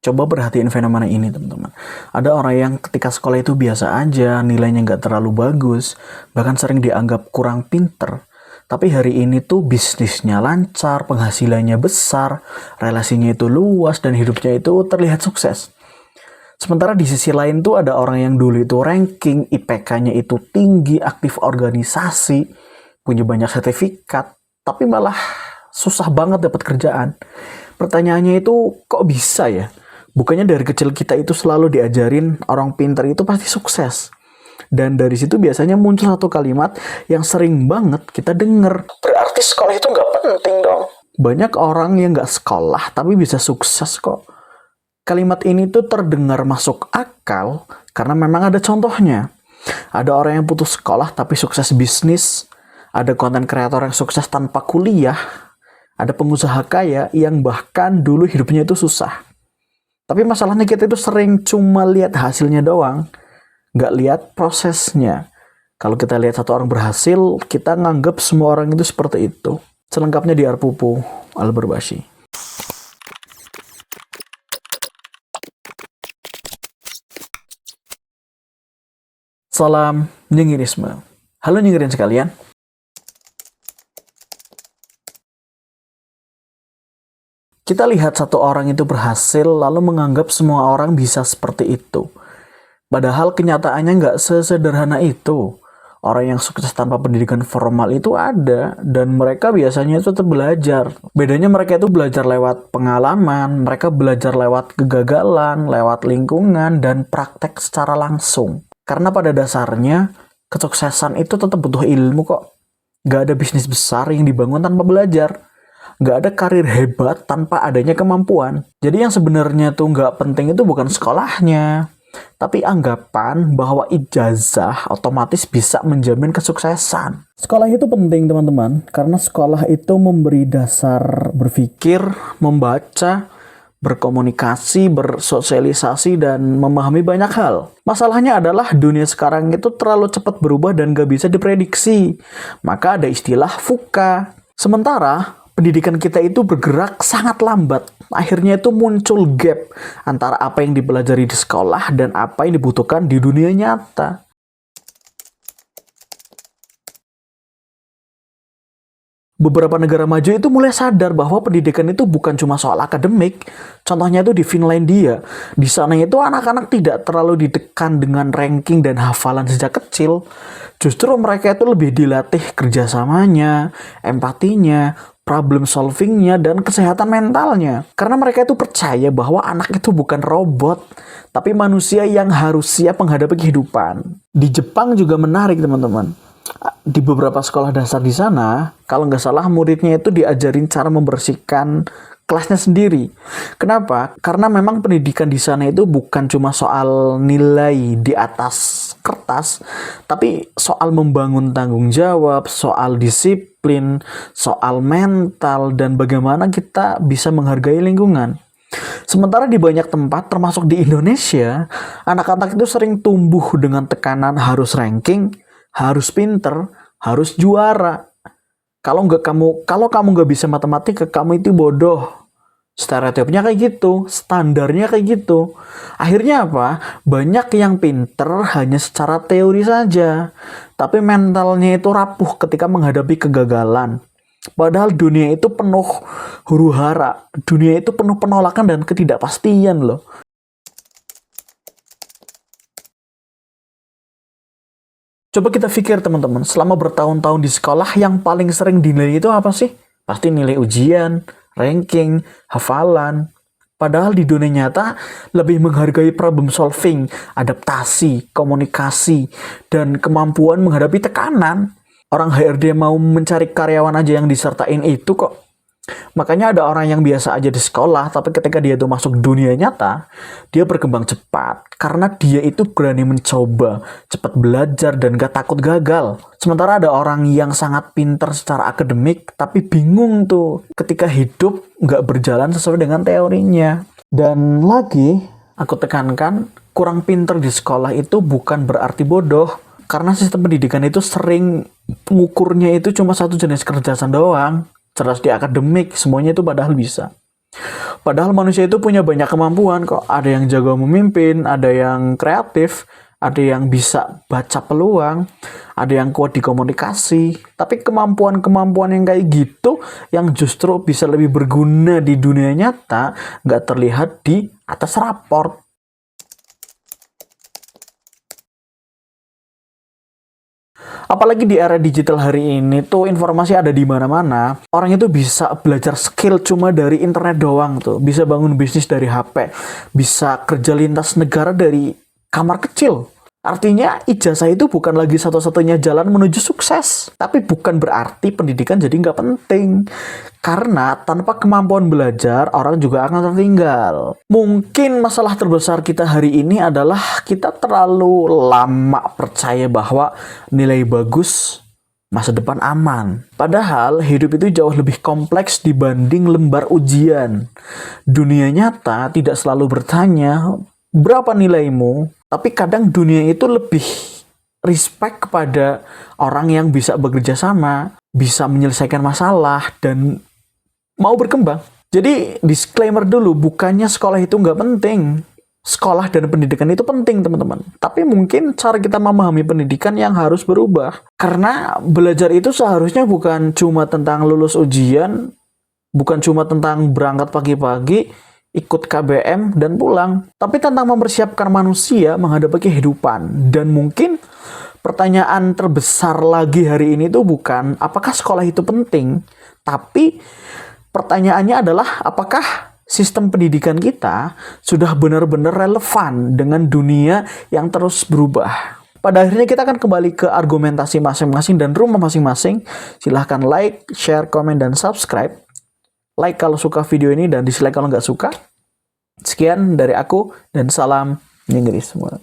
Coba perhatiin fenomena ini teman-teman. Ada orang yang ketika sekolah itu biasa aja, nilainya nggak terlalu bagus, bahkan sering dianggap kurang pinter. Tapi hari ini tuh bisnisnya lancar, penghasilannya besar, relasinya itu luas, dan hidupnya itu terlihat sukses. Sementara di sisi lain tuh ada orang yang dulu itu ranking, IPK-nya itu tinggi, aktif organisasi, punya banyak sertifikat, tapi malah susah banget dapat kerjaan. Pertanyaannya itu kok bisa ya? Bukannya dari kecil kita itu selalu diajarin orang pintar itu pasti sukses. Dan dari situ biasanya muncul satu kalimat yang sering banget kita denger. Berarti sekolah itu nggak penting dong. Banyak orang yang nggak sekolah tapi bisa sukses kok. Kalimat ini tuh terdengar masuk akal karena memang ada contohnya. Ada orang yang putus sekolah tapi sukses bisnis. Ada konten kreator yang sukses tanpa kuliah. Ada pengusaha kaya yang bahkan dulu hidupnya itu susah. Tapi masalahnya kita itu sering cuma lihat hasilnya doang, nggak lihat prosesnya. Kalau kita lihat satu orang berhasil, kita nganggap semua orang itu seperti itu. Selengkapnya di Arpupu Al-Barbashi. Salam nyingirisme. Halo nyingirin sekalian. Kita lihat satu orang itu berhasil lalu menganggap semua orang bisa seperti itu. Padahal kenyataannya nggak sesederhana itu. Orang yang sukses tanpa pendidikan formal itu ada, dan mereka biasanya itu tetap belajar. Bedanya mereka itu belajar lewat pengalaman, mereka belajar lewat kegagalan, lewat lingkungan, dan praktek secara langsung. Karena pada dasarnya, kesuksesan itu tetap butuh ilmu kok. Nggak ada bisnis besar yang dibangun tanpa belajar. Nggak ada karir hebat tanpa adanya kemampuan. Jadi yang sebenarnya tuh nggak penting itu bukan sekolahnya, tapi anggapan bahwa ijazah otomatis bisa menjamin kesuksesan. Sekolah itu penting teman-teman, karena sekolah itu memberi dasar berpikir, membaca, berkomunikasi, bersosialisasi, dan memahami banyak hal. Masalahnya adalah dunia sekarang itu terlalu cepat berubah dan gak bisa diprediksi. Maka ada istilah VUCA. Sementara pendidikan kita itu bergerak sangat lambat. Akhirnya itu muncul gap antara apa yang dipelajari di sekolah dan apa yang dibutuhkan di dunia nyata. Beberapa negara maju itu mulai sadar bahwa pendidikan itu bukan cuma soal akademik. Contohnya itu di Finlandia. Di sana itu anak-anak tidak terlalu ditekan dengan ranking dan hafalan sejak kecil. Justru mereka itu lebih dilatih kerjasamanya, empatinya, problem solvingnya, dan kesehatan mentalnya. Karena mereka itu percaya bahwa anak itu bukan robot, tapi manusia yang harus siap menghadapi kehidupan. Di Jepang juga menarik teman-teman. Di beberapa sekolah dasar di sana, kalau nggak salah muridnya itu diajarin cara membersihkan kelasnya sendiri. Kenapa? Karena memang pendidikan di sana itu bukan cuma soal nilai di atas kertas, tapi soal membangun tanggung jawab, soal disiplin, soal mental, dan bagaimana kita bisa menghargai lingkungan. Sementara di banyak tempat, termasuk di Indonesia, anak-anak itu sering tumbuh dengan tekanan harus ranking, harus pinter, harus juara. Kalau kamu nggak bisa matematika, kamu itu bodoh. Stereotipnya kayak gitu, standarnya kayak gitu. Akhirnya apa? Banyak yang pinter hanya secara teori saja, tapi mentalnya itu rapuh ketika menghadapi kegagalan. Padahal dunia itu penuh huru-hara, dunia itu penuh penolakan dan ketidakpastian loh. Coba kita pikir teman-teman, selama bertahun-tahun di sekolah yang paling sering dinilai itu apa sih? Pasti nilai ujian, ranking, hafalan. Padahal di dunia nyata lebih menghargai problem solving, adaptasi, komunikasi, dan kemampuan menghadapi tekanan. Orang HRD mau mencari karyawan aja yang disertain itu kok. Makanya ada orang yang biasa aja di sekolah, tapi ketika dia tuh masuk dunia nyata, dia berkembang cepat. Karena dia itu berani mencoba, cepat belajar, dan gak takut gagal. Sementara ada orang yang sangat pintar secara akademik, tapi bingung tuh ketika hidup gak berjalan sesuai dengan teorinya. Dan lagi, aku tekankan, kurang pintar di sekolah itu bukan berarti bodoh. Karena sistem pendidikan itu sering mengukurnya itu cuma satu jenis kecerdasan doang. Cerdas di akademik, semuanya itu padahal bisa. Padahal manusia itu punya banyak kemampuan kok. Ada yang jago memimpin, ada yang kreatif, ada yang bisa baca peluang, ada yang kuat di komunikasi. Tapi kemampuan-kemampuan yang kayak gitu, yang justru bisa lebih berguna di dunia nyata, nggak terlihat di atas raport. Apalagi di era digital hari ini tuh informasi ada di mana-mana. Orang itu bisa belajar skill cuma dari internet doang tuh. Bisa bangun bisnis dari HP. Bisa kerja lintas negara dari kamar kecil. Artinya ijazah itu bukan lagi satu-satunya jalan menuju sukses. Tapi bukan berarti pendidikan jadi nggak penting. Karena tanpa kemampuan belajar, orang juga akan tertinggal. Mungkin masalah terbesar kita hari ini adalah kita terlalu lama percaya bahwa nilai bagus, masa depan aman. Padahal hidup itu jauh lebih kompleks dibanding lembar ujian. Dunia nyata tidak selalu bertanya, berapa nilaimu? Tapi kadang dunia itu lebih respect kepada orang yang bisa bekerja sama, bisa menyelesaikan masalah, dan mau berkembang. Jadi disclaimer dulu, bukannya sekolah itu nggak penting. Sekolah dan pendidikan itu penting, teman-teman. Tapi mungkin cara kita memahami pendidikan yang harus berubah. Karena belajar itu seharusnya bukan cuma tentang lulus ujian, bukan cuma tentang berangkat pagi-pagi, ikut KBM, dan pulang. Tapi tentang mempersiapkan manusia menghadapi kehidupan. Dan mungkin pertanyaan terbesar lagi hari ini tuh bukan apakah sekolah itu penting, tapi pertanyaannya adalah apakah sistem pendidikan kita sudah benar-benar relevan dengan dunia yang terus berubah. Pada akhirnya kita akan kembali ke argumentasi masing-masing dan rumah masing-masing. Silahkan like, share, komen, dan subscribe. Like kalau suka video ini dan dislike kalau nggak suka. Sekian dari aku dan salam Inggris semua.